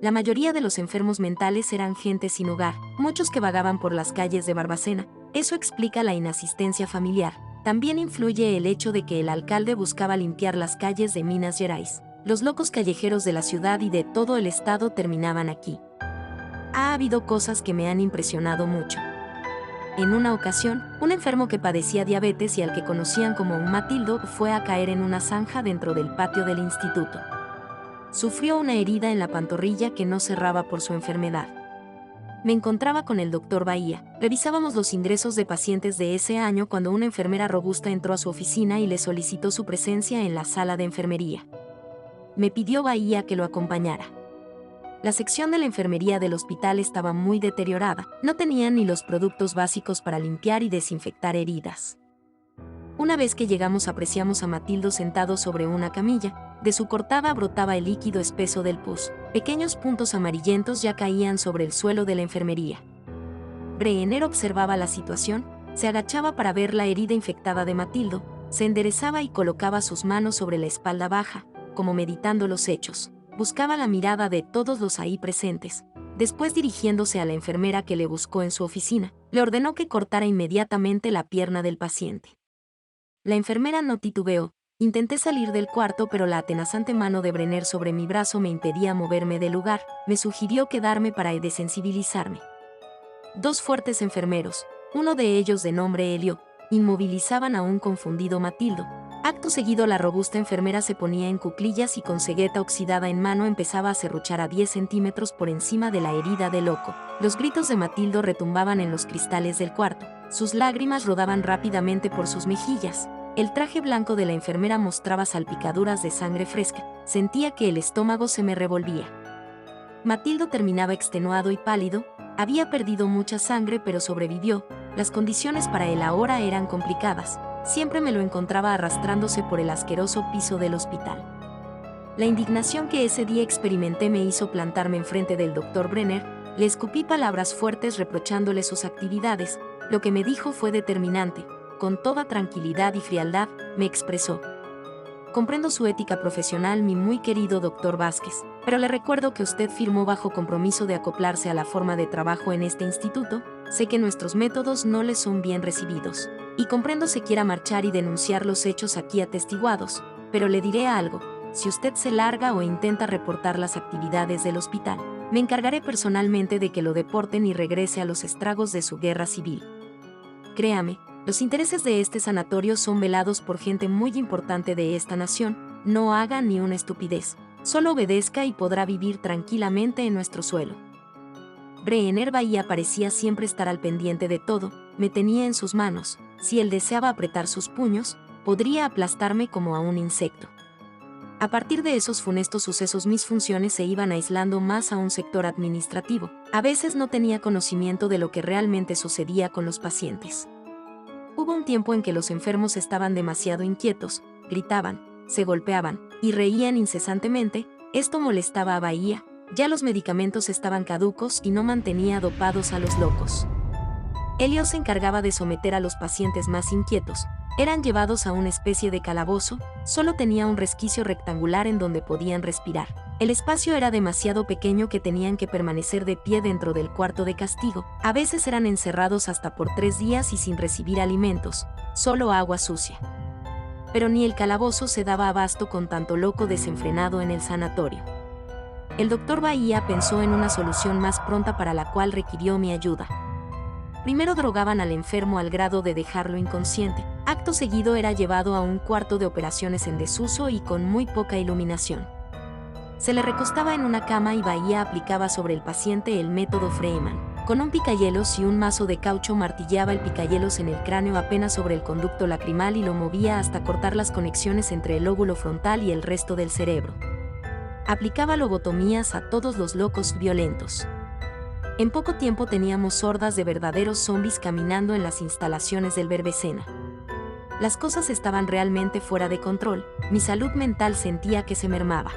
La mayoría de los enfermos mentales eran gente sin hogar, muchos que vagaban por las calles de Barbacena. Eso explica la inasistencia familiar. También influye el hecho de que el alcalde buscaba limpiar las calles de Minas Gerais. Los locos callejeros de la ciudad y de todo el estado terminaban aquí. Ha habido cosas que me han impresionado mucho. En una ocasión, un enfermo que padecía diabetes y al que conocían como un Matildo fue a caer en una zanja dentro del patio del instituto. Sufrió una herida en la pantorrilla que no cerraba por su enfermedad. Me encontraba con el doctor Bahía. Revisábamos los ingresos de pacientes de ese año cuando una enfermera robusta entró a su oficina y le solicitó su presencia en la sala de enfermería. Me pidió Bahía que lo acompañara. La sección de la enfermería del hospital estaba muy deteriorada, no tenían ni los productos básicos para limpiar y desinfectar heridas. Una vez que llegamos apreciamos a Matildo sentado sobre una camilla, de su cortada brotaba el líquido espeso del pus, pequeños puntos amarillentos ya caían sobre el suelo de la enfermería. Brenner observaba la situación, se agachaba para ver la herida infectada de Matildo, se enderezaba y colocaba sus manos sobre la espalda baja, como meditando los hechos. Buscaba la mirada de todos los ahí presentes. Después, dirigiéndose a la enfermera que le buscó en su oficina, le ordenó que cortara inmediatamente la pierna del paciente. La enfermera no titubeó. Intenté salir del cuarto, pero la atenazante mano de Brenner sobre mi brazo me impedía moverme del lugar. Me sugirió quedarme para desensibilizarme. 2 fuertes enfermeros, uno de ellos de nombre Helio, inmovilizaban a un confundido Matildo. Acto seguido la robusta enfermera se ponía en cuclillas y con cegueta oxidada en mano empezaba a serruchar a 10 centímetros por encima de la herida del loco. Los gritos de Matildo retumbaban en los cristales del cuarto. Sus lágrimas rodaban rápidamente por sus mejillas. El traje blanco de la enfermera mostraba salpicaduras de sangre fresca. Sentía que el estómago se me revolvía. Matildo terminaba extenuado y pálido. Había perdido mucha sangre pero sobrevivió. Las condiciones para él ahora eran complicadas. Siempre me lo encontraba arrastrándose por el asqueroso piso del hospital. La indignación que ese día experimenté me hizo plantarme enfrente del doctor Brenner. Le escupí palabras fuertes reprochándole sus actividades. Lo que me dijo fue determinante. Con toda tranquilidad y frialdad, me expresó: comprendo su ética profesional, mi muy querido doctor Vázquez, pero le recuerdo que usted firmó bajo compromiso de acoplarse a la forma de trabajo en este instituto. Sé que nuestros métodos no le son bien recibidos, y comprendo se quiera marchar y denunciar los hechos aquí atestiguados, pero le diré algo, si usted se larga o intenta reportar las actividades del hospital, me encargaré personalmente de que lo deporten y regrese a los estragos de su guerra civil. Créame, los intereses de este sanatorio son velados por gente muy importante de esta nación. No haga ni una estupidez, solo obedezca y podrá vivir tranquilamente en nuestro suelo. Brenner Bahía parecía siempre estar al pendiente de todo, me tenía en sus manos. Si él deseaba apretar sus puños, podría aplastarme como a un insecto. A partir de esos funestos sucesos mis funciones se iban aislando más a un sector administrativo. A veces no tenía conocimiento de lo que realmente sucedía con los pacientes. Hubo un tiempo en que los enfermos estaban demasiado inquietos, gritaban, se golpeaban y reían incesantemente. Esto molestaba a Bahía, ya los medicamentos estaban caducos y no mantenía dopados a los locos. Elliot se encargaba de someter a los pacientes más inquietos. Eran llevados a una especie de calabozo, solo tenía un resquicio rectangular en donde podían respirar. El espacio era demasiado pequeño que tenían que permanecer de pie dentro del cuarto de castigo. A veces eran encerrados hasta por 3 días y sin recibir alimentos, solo agua sucia. Pero ni el calabozo se daba abasto con tanto loco desenfrenado en el sanatorio. El doctor Bahía pensó en una solución más pronta para la cual requirió mi ayuda. Primero drogaban al enfermo al grado de dejarlo inconsciente. Acto seguido era llevado a un cuarto de operaciones en desuso y con muy poca iluminación. Se le recostaba en una cama y Bahía aplicaba sobre el paciente el método Freeman. Con un picayelos y un mazo de caucho martilleaba el picayelos en el cráneo apenas sobre el conducto lacrimal y lo movía hasta cortar las conexiones entre el lóbulo frontal y el resto del cerebro. Aplicaba lobotomías a todos los locos violentos. En poco tiempo teníamos hordas de verdaderos zombies caminando en las instalaciones del Berbecena. Las cosas estaban realmente fuera de control, mi salud mental sentía que se mermaba.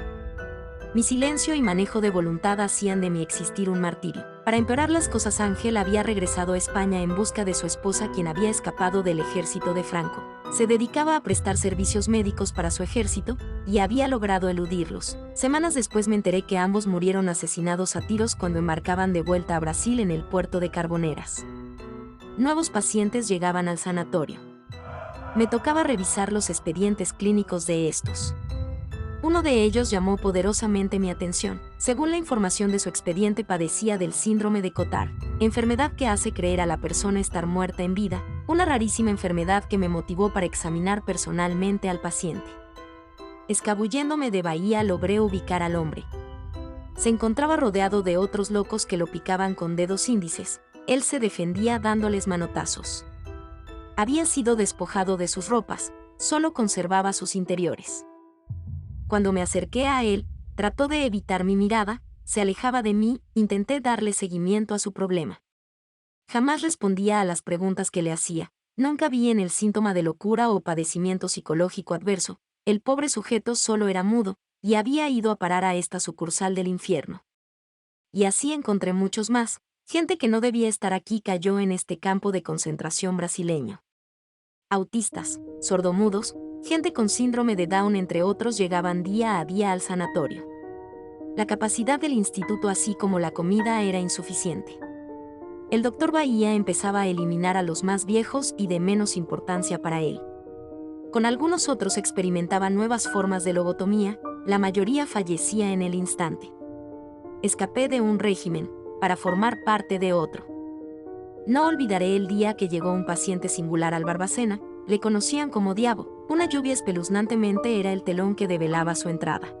Mi silencio y manejo de voluntad hacían de mi existir un martirio. Para empeorar las cosas, Ángel había regresado a España en busca de su esposa, quien había escapado del ejército de Franco. Se dedicaba a prestar servicios médicos para su ejército y había logrado eludirlos. Semanas después me enteré que ambos murieron asesinados a tiros cuando embarcaban de vuelta a Brasil en el puerto de Carboneras. Nuevos pacientes llegaban al sanatorio. Me tocaba revisar los expedientes clínicos de estos. Uno de ellos llamó poderosamente mi atención. Según la información de su expediente, padecía del síndrome de Cotard, enfermedad que hace creer a la persona estar muerta en vida, una rarísima enfermedad que me motivó para examinar personalmente al paciente. Escabulléndome de Bahía logré ubicar al hombre. Se encontraba rodeado de otros locos que lo picaban con dedos índices. Él se defendía dándoles manotazos. Había sido despojado de sus ropas, solo conservaba sus interiores. Cuando me acerqué a él, trató de evitar mi mirada, se alejaba de mí, intenté darle seguimiento a su problema. Jamás respondía a las preguntas que le hacía, nunca vi en él síntoma de locura o padecimiento psicológico adverso, el pobre sujeto solo era mudo, y había ido a parar a esta sucursal del infierno. Y así encontré muchos más, gente que no debía estar aquí cayó en este campo de concentración brasileño. Autistas, sordomudos, gente con síndrome de Down entre otros llegaban día a día al sanatorio. La capacidad del instituto así como la comida era insuficiente. El doctor Bahía empezaba a eliminar a los más viejos y de menos importancia para él. Con algunos otros experimentaba nuevas formas de lobotomía, la mayoría fallecía en el instante. Escapé de un régimen, para formar parte de otro. No olvidaré el día que llegó un paciente singular al Barbacena, le conocían como Diabo, una lluvia espeluznantemente era el telón que develaba su entrada.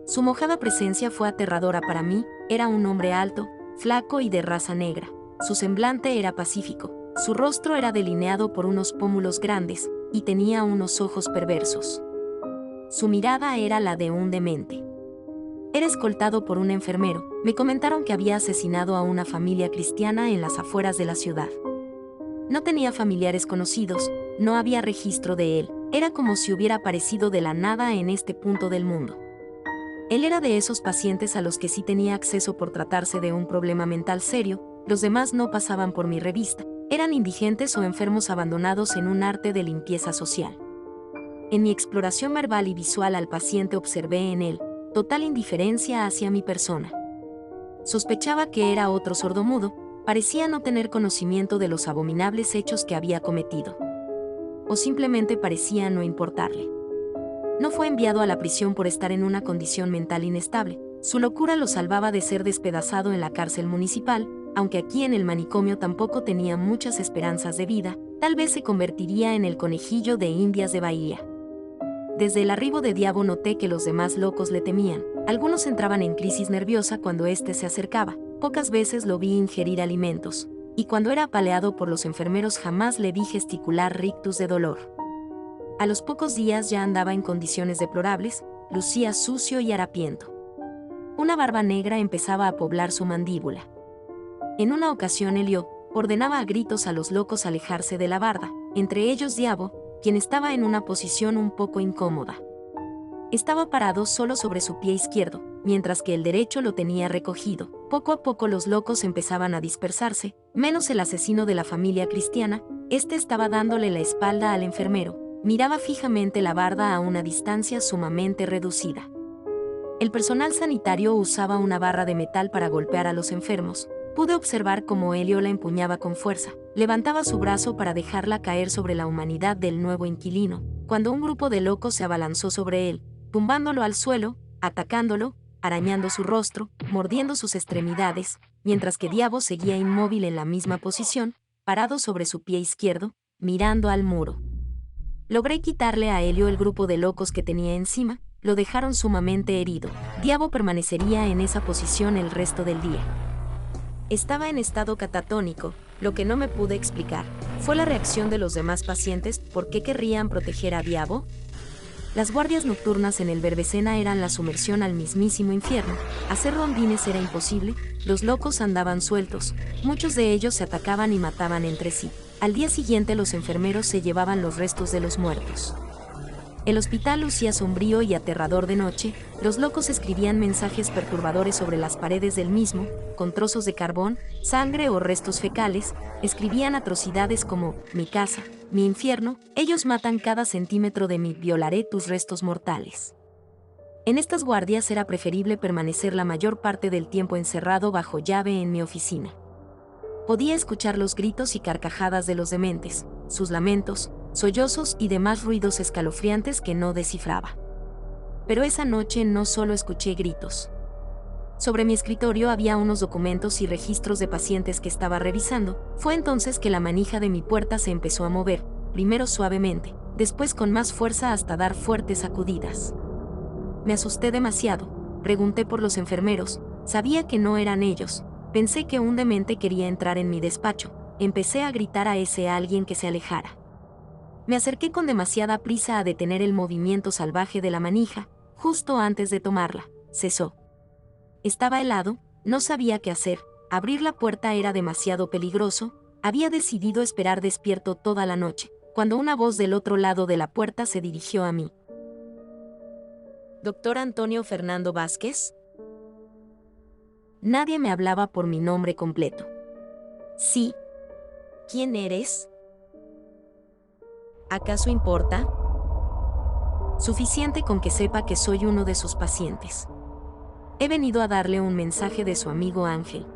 Su mojada presencia fue aterradora para mí, era un hombre alto, flaco y de raza negra. Su semblante era pacífico, su rostro era delineado por unos pómulos grandes, y tenía unos ojos perversos. Su mirada era la de un demente. Era escoltado por un enfermero, me comentaron que había asesinado a una familia cristiana en las afueras de la ciudad. No tenía familiares conocidos, no había registro de él, era como si hubiera aparecido de la nada en este punto del mundo. Él era de esos pacientes a los que sí tenía acceso por tratarse de un problema mental serio, los demás no pasaban por mi revista, eran indigentes o enfermos abandonados en un arte de limpieza social. En mi exploración verbal y visual al paciente observé en él total indiferencia hacia mi persona. Sospechaba que era otro sordomudo, parecía no tener conocimiento de los abominables hechos que había cometido. O simplemente parecía no importarle. No fue enviado a la prisión por estar en una condición mental inestable. Su locura lo salvaba de ser despedazado en la cárcel municipal, aunque aquí en el manicomio tampoco tenía muchas esperanzas de vida, tal vez se convertiría en el conejillo de Indias de Bahía. Desde el arribo de Diabo noté que los demás locos le temían. Algunos entraban en crisis nerviosa cuando éste se acercaba. Pocas veces lo vi ingerir alimentos. Y cuando era apaleado por los enfermeros jamás le vi gesticular rictus de dolor. A los pocos días ya andaba en condiciones deplorables, lucía sucio y harapiento. Una barba negra empezaba a poblar su mandíbula. En una ocasión Helio ordenaba a gritos a los locos alejarse de la barda, entre ellos Diabo, quien estaba en una posición un poco incómoda. Estaba parado solo sobre su pie izquierdo, mientras que el derecho lo tenía recogido. Poco a poco los locos empezaban a dispersarse, menos el asesino de la familia cristiana. Este estaba dándole la espalda al enfermero, miraba fijamente la barda a una distancia sumamente reducida. El personal sanitario usaba una barra de metal para golpear a los enfermos. Pude observar cómo Helio la empuñaba con fuerza, levantaba su brazo para dejarla caer sobre la humanidad del nuevo inquilino, cuando un grupo de locos se abalanzó sobre él, tumbándolo al suelo, atacándolo, arañando su rostro, mordiendo sus extremidades, mientras que Diabo seguía inmóvil en la misma posición, parado sobre su pie izquierdo, mirando al muro. Logré quitarle a Helio el grupo de locos que tenía encima, lo dejaron sumamente herido. Diabo permanecería en esa posición el resto del día. Estaba en estado catatónico, lo que no me pude explicar. ¿Fue la reacción de los demás pacientes? ¿Por qué querrían proteger a Diabo? Las guardias nocturnas en el Verbena eran la sumersión al mismísimo infierno. Hacer rondines era imposible, los locos andaban sueltos, muchos de ellos se atacaban y mataban entre sí. Al día siguiente los enfermeros se llevaban los restos de los muertos. El hospital lucía sombrío y aterrador de noche, los locos escribían mensajes perturbadores sobre las paredes del mismo, con trozos de carbón, sangre o restos fecales, escribían atrocidades como, mi casa, mi infierno, ellos matan cada centímetro de mí, violaré tus restos mortales. En estas guardias era preferible permanecer la mayor parte del tiempo encerrado bajo llave en mi oficina. Podía escuchar los gritos y carcajadas de los dementes, sus lamentos, sollozos y demás ruidos escalofriantes que no descifraba. Pero esa noche no solo escuché gritos. Sobre mi escritorio había unos documentos y registros de pacientes que estaba revisando. Fue entonces que la manija de mi puerta se empezó a mover, primero suavemente, después con más fuerza hasta dar fuertes sacudidas. Me asusté demasiado, pregunté por los enfermeros, sabía que no eran ellos, pensé que un demente quería entrar en mi despacho, empecé a gritar a ese alguien que se alejara. Me acerqué con demasiada prisa a detener el movimiento salvaje de la manija, justo antes de tomarla, cesó. Estaba helado, no sabía qué hacer, abrir la puerta era demasiado peligroso, había decidido esperar despierto toda la noche, cuando una voz del otro lado de la puerta se dirigió a mí. ¿Doctor Antonio Fernando Vázquez? Nadie me hablaba por mi nombre completo. Sí. ¿Quién eres? ¿Acaso importa? Suficiente con que sepa que soy uno de sus pacientes. He venido a darle un mensaje de su amigo Ángel.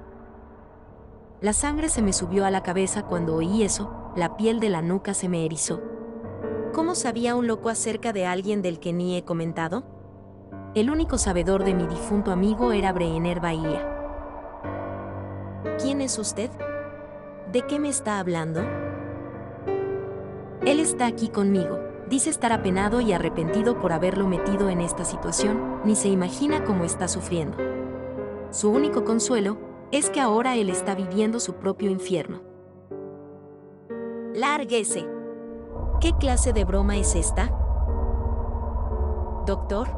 La sangre se me subió a la cabeza cuando oí eso, la piel de la nuca se me erizó. ¿Cómo sabía un loco acerca de alguien del que ni he comentado? El único sabedor de mi difunto amigo era Brenner Bahía. ¿Quién es usted? ¿De qué me está hablando? Él está aquí conmigo, dice estar apenado y arrepentido por haberlo metido en esta situación, ni se imagina cómo está sufriendo. Su único consuelo es que ahora él está viviendo su propio infierno. ¡Lárguese! ¿Qué clase de broma es esta? Doctor,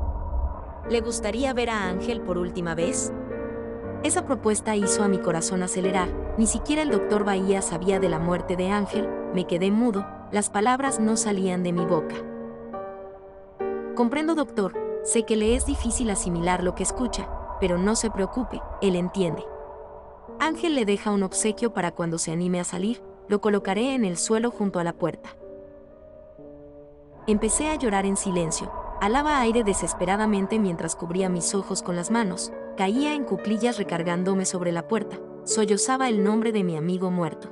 ¿le gustaría ver a Ángel por última vez? Esa propuesta hizo a mi corazón acelerar, ni siquiera el doctor Bahía sabía de la muerte de Ángel, me quedé mudo, las palabras no salían de mi boca. Comprendo, doctor, sé que le es difícil asimilar lo que escucha, pero no se preocupe, él entiende. Ángel le deja un obsequio para cuando se anime a salir, lo colocaré en el suelo junto a la puerta. Empecé a llorar en silencio, alaba aire desesperadamente mientras cubría mis ojos con las manos, caía en cuclillas recargándome sobre la puerta, sollozaba el nombre de mi amigo muerto.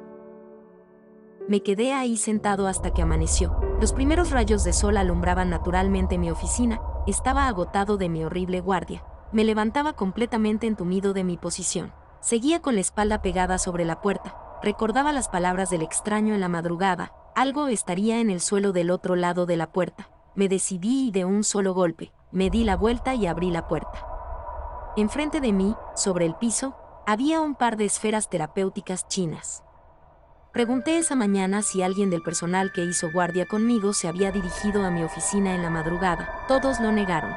Me quedé ahí sentado hasta que amaneció. Los primeros rayos de sol alumbraban naturalmente mi oficina. Estaba agotado de mi horrible guardia. Me levantaba completamente entumido de mi posición. Seguía con la espalda pegada sobre la puerta. Recordaba las palabras del extraño en la madrugada. Algo estaría en el suelo del otro lado de la puerta. Me decidí y de un solo golpe, me di la vuelta y abrí la puerta. Enfrente de mí, sobre el piso, había un par de esferas terapéuticas chinas. Pregunté esa mañana si alguien del personal que hizo guardia conmigo se había dirigido a mi oficina en la madrugada. Todos lo negaron.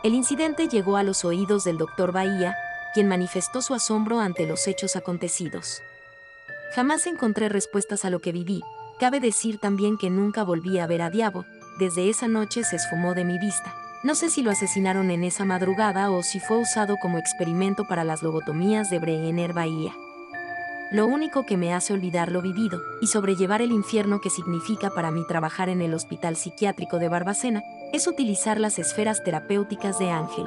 El incidente llegó a los oídos del doctor Bahía, quien manifestó su asombro ante los hechos acontecidos. Jamás encontré respuestas a lo que viví. Cabe decir también que nunca volví a ver a Diabo. Desde esa noche se esfumó de mi vista. No sé si lo asesinaron en esa madrugada o si fue usado como experimento para las lobotomías de Brenner Bahía. Lo único que me hace olvidar lo vivido y sobrellevar el infierno que significa para mí trabajar en el Hospital Psiquiátrico de Barbacena es utilizar las esferas terapéuticas de Ángel.